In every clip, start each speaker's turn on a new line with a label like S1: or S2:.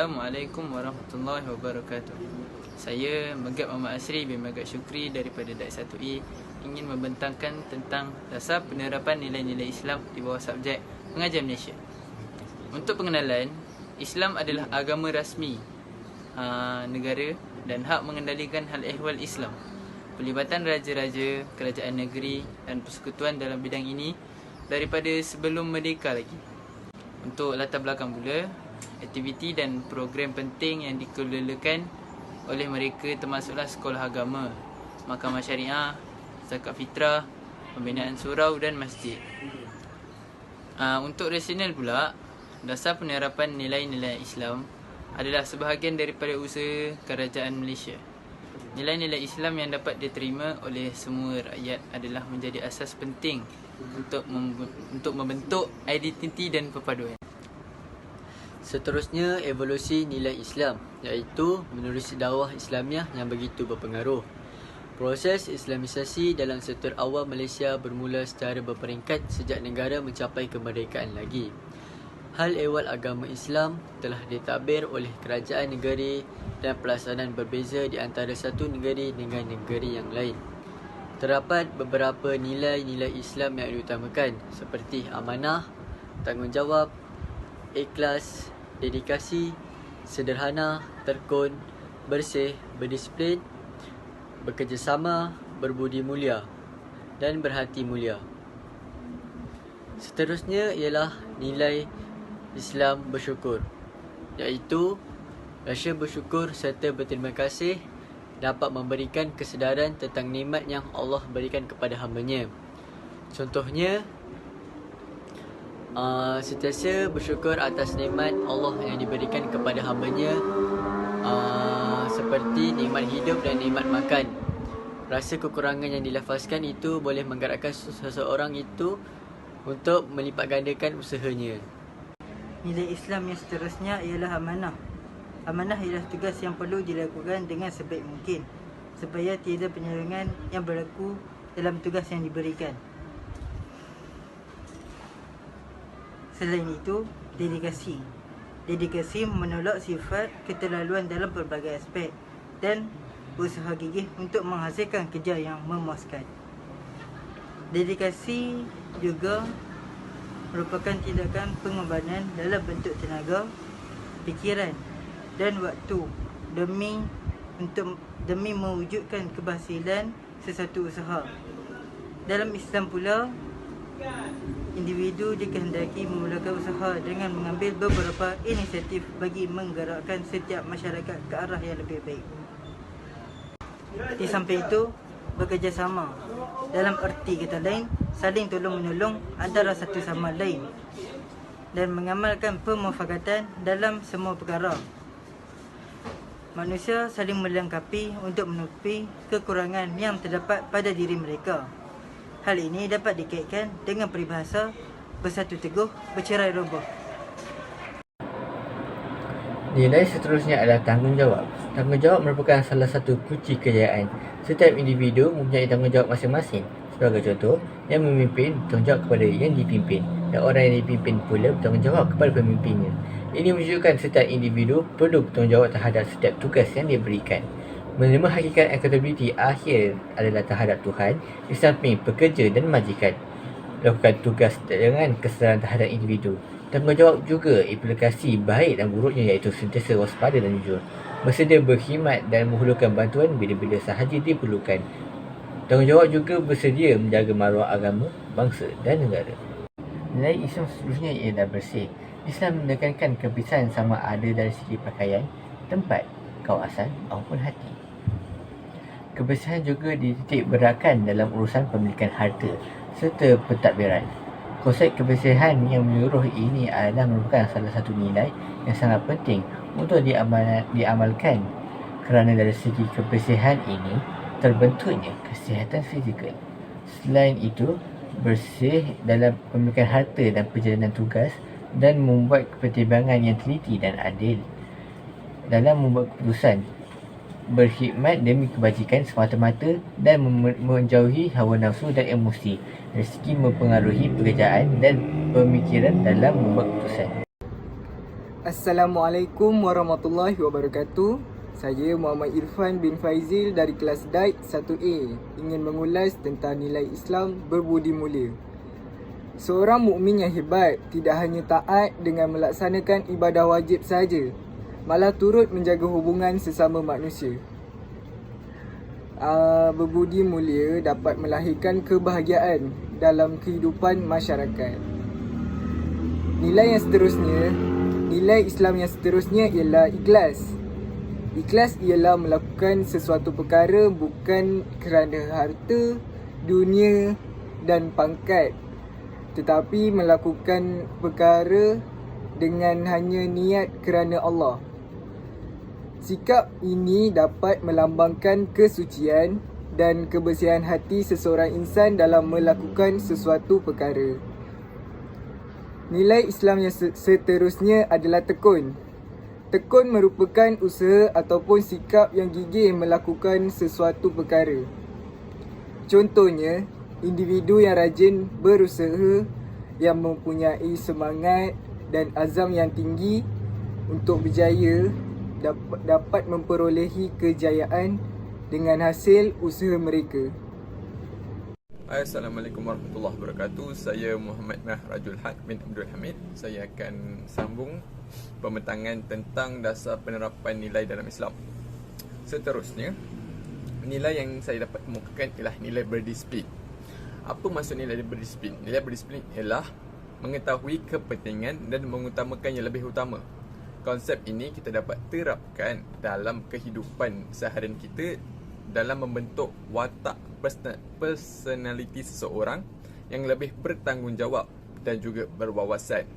S1: Assalamualaikum warahmatullahi wabarakatuh. Saya Megat Muhammad Asri bin Megat Syukri daripada DAIT 1E ingin membentangkan tentang dasar penerapan nilai-nilai Islam di bawah subjek pengajian Malaysia. Untuk pengenalan, Islam adalah agama rasmi negara dan hak mengendalikan hal ehwal Islam. Pelibatan raja-raja, kerajaan negeri dan persekutuan dalam bidang ini daripada sebelum merdeka lagi. Untuk latar belakang pula, aktiviti dan program penting yang dikelolakan oleh mereka termasuklah sekolah agama, mahkamah syariah, zakat fitrah, pembinaan surau dan masjid. Untuk rasional pula, dasar penerapan nilai-nilai Islam adalah sebahagian daripada usaha kerajaan Malaysia. Nilai-nilai Islam yang dapat diterima oleh semua rakyat adalah menjadi asas penting untuk membentuk identiti dan perpaduan.
S2: Seterusnya, evolusi nilai Islam, iaitu menerusi dakwah Islamiah yang begitu berpengaruh. Proses Islamisasi dalam sektor awam Malaysia bermula secara berperingkat sejak negara mencapai kemerdekaan lagi. Hal ehwal agama Islam telah ditadbir oleh kerajaan negeri dan pelaksanaan berbeza di antara satu negeri dengan negeri yang lain. Terdapat beberapa nilai-nilai Islam yang diutamakan seperti amanah, tanggungjawab, ikhlas, dedikasi, sederhana, tekun, bersih, berdisiplin, bekerjasama, berbudi mulia dan berhati mulia. Seterusnya ialah nilai Islam bersyukur, iaitu rasa bersyukur serta berterima kasih dapat memberikan kesedaran tentang nikmat yang Allah berikan kepada hamba-Nya. Contohnya, sentiasa bersyukur atas nikmat Allah yang diberikan kepada hamba-Nya, seperti nikmat hidup dan nikmat makan. Rasa kekurangan yang dilafazkan itu boleh menggerakkan seseorang itu untuk melipat gandakan usahanya.
S3: Nilai Islam yang seterusnya ialah amanah. Amanah ialah tugas yang perlu dilakukan dengan sebaik mungkin supaya tiada penyelewengan yang berlaku dalam tugas yang diberikan. Selain itu, dedikasi. Dedikasi menolak sifat keterlaluan dalam pelbagai aspek dan berusaha gigih untuk menghasilkan kerja yang memuaskan. Dedikasi juga merupakan tindakan pengorbanan dalam bentuk tenaga, fikiran dan waktu demi mewujudkan keberhasilan sesuatu usaha. Dalam Islam pula, individu dikehendaki memulakan usaha dengan mengambil beberapa inisiatif bagi menggerakkan setiap masyarakat ke arah yang lebih baik. Di samping itu, bekerjasama dalam erti kata lain, saling tolong-menolong antara satu sama lain dan mengamalkan pemufakatan dalam semua perkara. Manusia saling melengkapi untuk menutupi kekurangan yang terdapat pada diri mereka. Hal ini dapat dikaitkan dengan peribahasa bersatu teguh, bercerai roboh.
S2: Nilai seterusnya adalah tanggungjawab. Tanggungjawab merupakan salah satu kunci kejayaan. Setiap individu mempunyai tanggungjawab masing-masing. Sebagai contoh, yang memimpin bertanggungjawab kepada yang dipimpin dan orang yang dipimpin pula bertanggungjawab kepada pemimpinnya. Ini menunjukkan setiap individu perlu bertanggungjawab terhadap setiap tugas yang diberikan. Menerima hakikat accountability akhir adalah terhadap Tuhan di samping pekerja dan majikan. Lakukan tugas dengan kesedaran terhadap individu. Tanggungjawab juga implikasi baik dan buruknya, iaitu sentiasa waspada dan jujur, bersedia berkhidmat dan menghulurkan bantuan bila-bila sahaja diperlukan. Tanggungjawab juga bersedia menjaga maruah agama, bangsa dan negara. Nilai Islam seterusnya ialah bersih. Islam menekankan kebersihan sama ada dari segi pakaian, tempat, kawasan maupun hati. Kebersihan juga dititik beratkan dalam urusan pemilikan harta serta pentadbiran. Konsep kebersihan yang menyeluruh ini adalah merupakan salah satu nilai yang sangat penting untuk diamalkan kerana dari segi kebersihan ini terbentuknya kesihatan fizikal. Selain itu, bersih dalam pemilikan harta dan perjalanan tugas dan membuat pertimbangan yang teliti dan adil dalam membuat keputusan, berkhidmat demi kebajikan semata-mata dan menjauhi hawa nafsu dan emosi dari segi mempengaruhi pekerjaan dan pemikiran dalam membuat keputusan.
S4: Assalamualaikum warahmatullahi wabarakatuh. Saya Muhammad Irfan bin Faizil dari kelas DAIT 1A ingin mengulas tentang nilai Islam berbudi mulia. Seorang mukmin yang hebat tidak hanya taat dengan melaksanakan ibadah wajib sahaja, malah turut menjaga hubungan sesama manusia. Berbudi mulia dapat melahirkan kebahagiaan dalam kehidupan masyarakat. Nilai Islam yang seterusnya ialah ikhlas. Ikhlas ialah melakukan sesuatu perkara bukan kerana harta, dunia dan pangkat, tetapi melakukan perkara dengan hanya niat kerana Allah. Sikap ini dapat melambangkan kesucian dan kebersihan hati seseorang insan dalam melakukan sesuatu perkara. Nilai Islam yang seterusnya adalah tekun. Tekun merupakan usaha ataupun sikap yang gigih melakukan sesuatu perkara. Contohnya, individu yang rajin berusaha, yang mempunyai semangat dan azam yang tinggi untuk berjaya dapat memperolehi kejayaan dengan hasil usaha mereka.
S5: Assalamualaikum warahmatullahi wabarakatuh. Saya Muhammad Rajul Haq bin Abdul Hamid. Saya akan sambung pembentangan tentang dasar penerapan nilai dalam Islam. Seterusnya, nilai yang saya dapat kemukakan ialah nilai berdisiplin. Apa maksud nilai berdisiplin? Nilai berdisiplin ialah mengetahui kepentingan dan mengutamakan yang lebih utama. Konsep ini kita dapat terapkan dalam kehidupan seharian kita dalam membentuk watak personaliti seseorang yang lebih bertanggungjawab dan juga berwawasan.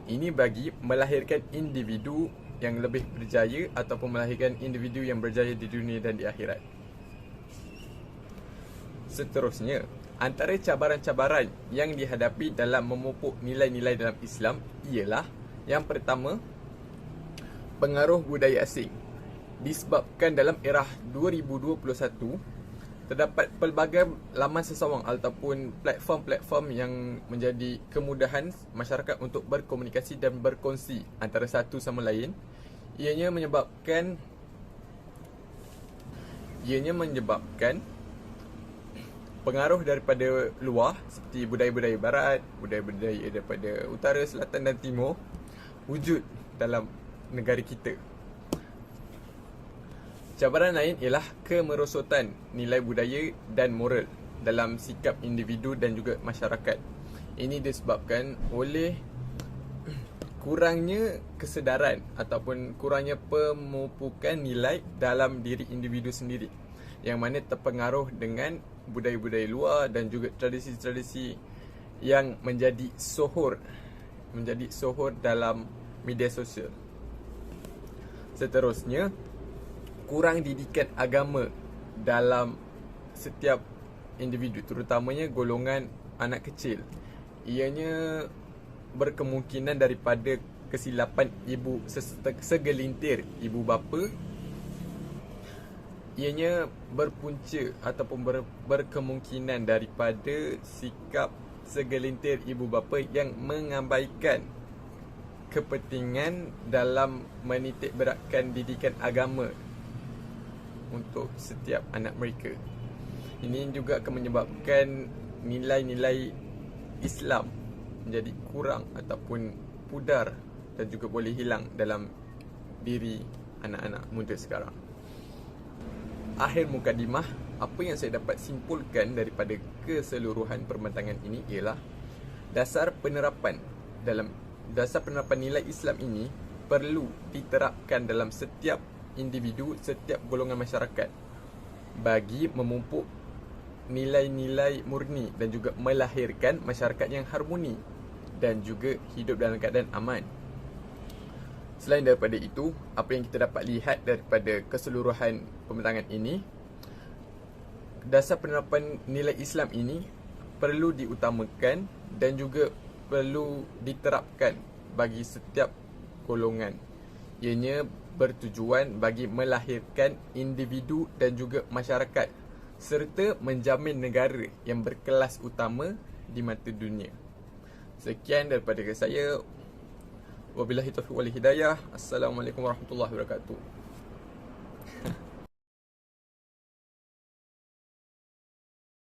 S5: Ini bagi melahirkan individu yang lebih berjaya ataupun melahirkan individu yang berjaya di dunia dan di akhirat. Seterusnya, antara cabaran-cabaran yang dihadapi dalam memupuk nilai-nilai dalam Islam ialah yang pertama, pengaruh budaya asing. Disebabkan dalam era 2021, terdapat pelbagai laman sesawang ataupun platform-platform yang menjadi kemudahan masyarakat untuk berkomunikasi dan berkongsi antara satu sama lain. Ianya menyebabkan pengaruh daripada luar seperti budaya-budaya barat, budaya-budaya daripada utara, selatan dan timur wujud dalam negara kita. Cabaran lain ialah kemerosotan nilai budaya dan moral dalam sikap individu dan juga masyarakat. Ini disebabkan oleh kurangnya kesedaran ataupun kurangnya pemupukan nilai dalam diri individu sendiri, yang mana terpengaruh dengan budaya-budaya luar dan juga tradisi-tradisi yang menjadi sohor dalam media sosial. Seterusnya, kurang didikan agama dalam setiap individu, terutamanya golongan anak kecil. Ianya berkemungkinan daripada kesilapan segelintir ibu bapa. Ianya berpunca ataupun berkemungkinan daripada sikap segelintir ibu bapa yang mengabaikan kepentingan dalam menitik beratkan didikan agama untuk setiap anak mereka. Ini juga akan menyebabkan nilai-nilai Islam menjadi kurang ataupun pudar dan juga boleh hilang dalam diri anak-anak muda sekarang. Akhir mukadimah, apa yang saya dapat simpulkan daripada keseluruhan perbentangan ini ialah dasar penerapan nilai Islam ini perlu diterapkan dalam setiap individu, setiap golongan masyarakat bagi memupuk nilai-nilai murni dan juga melahirkan masyarakat yang harmoni dan juga hidup dalam keadaan aman. Selain daripada itu, apa yang kita dapat lihat daripada keseluruhan pembentangan ini, dasar penerapan nilai Islam ini perlu diutamakan dan juga perlu diterapkan bagi setiap golongan. Ianya bertujuan bagi melahirkan individu dan juga masyarakat serta menjamin negara yang berkelas utama di mata dunia. Sekian daripada saya. Wabillahi taufiq wal hidayah. Assalamualaikum warahmatullahi wabarakatuh.